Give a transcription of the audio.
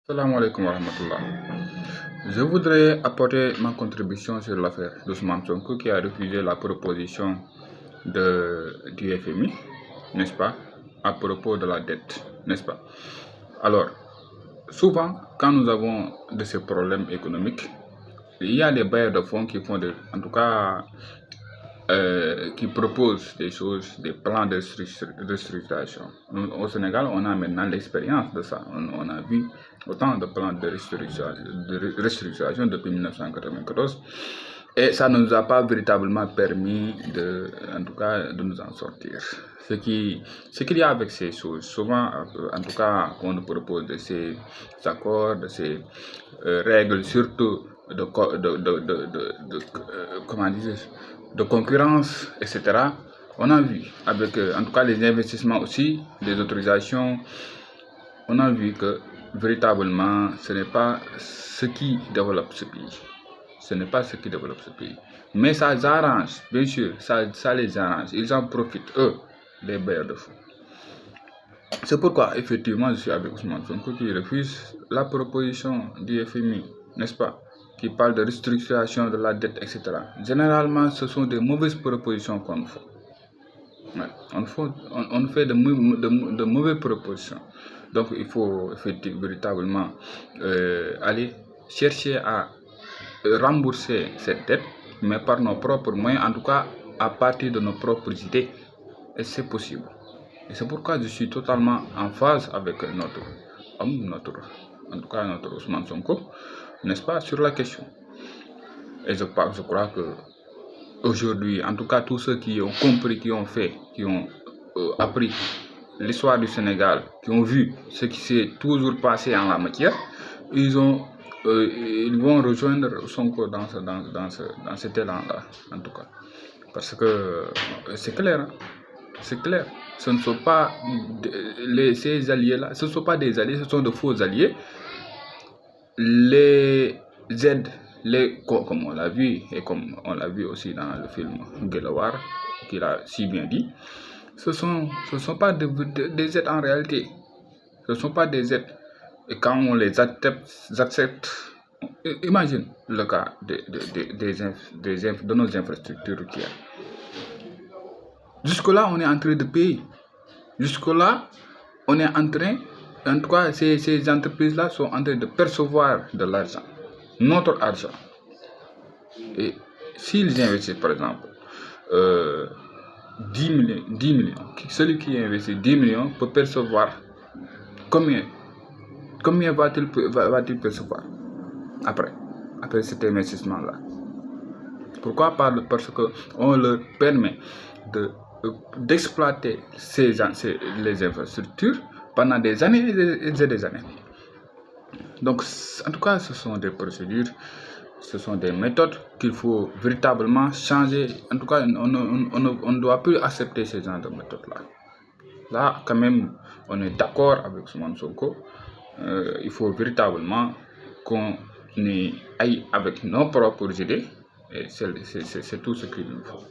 Salam alaikum wa rahmatullah. Je voudrais apporter ma contribution sur l'affaire d'Ousmane Sonko qui a refusé la proposition du FMI, n'est-ce pas, à propos de la dette, n'est-ce pas. Alors, souvent, quand nous avons de ces problèmes économiques, il y a des bailleurs de fonds qui font, en tout cas, qui proposent des choses, des plans de restructuration. Au Sénégal, on a maintenant l'expérience de ça. On a vu autant de plans de restructuration depuis 1994 et ça ne nous a pas véritablement permis en tout cas, de nous en sortir. Ce qu'il y a avec ces choses, souvent, en tout cas, on nous propose de ces accords, de ces règles, surtout de concurrence, etc. On a vu, avec en tout cas les investissements aussi, les autorisations, on a vu que véritablement ce n'est pas ce qui développe ce pays. Ce n'est pas ce qui développe ce pays. Mais ça les arrange, bien sûr, ça les arrange. Ils en profitent, eux, les bailleurs de fonds. C'est pourquoi, effectivement, je suis avec Ousmane Sonko qui refuse la proposition du FMI, n'est-ce pas, qui parle de restructuration de la dette, etc. Généralement, ce sont des mauvaises propositions qu'on fait. Ouais, on fait de mauvaises propositions. Donc, il faut véritablement aller chercher à rembourser cette dette, mais par nos propres moyens, en tout cas à partir de nos propres idées. Et c'est possible. Et c'est pourquoi je suis totalement en phase avec notre homme, en tout cas notre Ousmane Sonko, n'est-ce pas, sur la question. Et je crois que aujourd'hui, en tout cas tous ceux qui ont compris, qui ont appris l'histoire du Sénégal, qui ont vu ce qui s'est toujours passé en la matière, ils vont rejoindre Sonko dans cet élan-là, en tout cas. Parce que c'est clair, c'est clair. Ce ne sont pas ces alliés-là, ce ne sont pas des alliés, ce sont de faux alliés. Les aides, comme on l'a vu, et comme on l'a vu aussi dans le film Gelawar, qu'il a si bien dit, ce ne sont pas des aides en réalité. Ce ne sont pas des aides. Et quand on les accepte, imagine le cas de nos infrastructures routières. Jusque-là, on est en train de payer. Jusque-là, on est en train, en tout cas, ces entreprises-là sont en train de percevoir de l'argent, notre argent. Et s'ils investissent, par exemple, 10 millions, celui qui investit 10 millions peut percevoir combien va-t-il percevoir après cet investissement-là? Pourquoi? Parce qu'on leur permet d'exploiter les infrastructures pendant des années et des années. Donc, en tout cas, ce sont des procédures, ce sont des méthodes qu'il faut véritablement changer. En tout cas, on ne doit plus accepter ce genre de méthodes-là. Là, quand même, on est d'accord avec Ousmane Sonko. Il faut véritablement qu'on aille avec nos propres idées. Et c'est tout ce qu'il nous faut.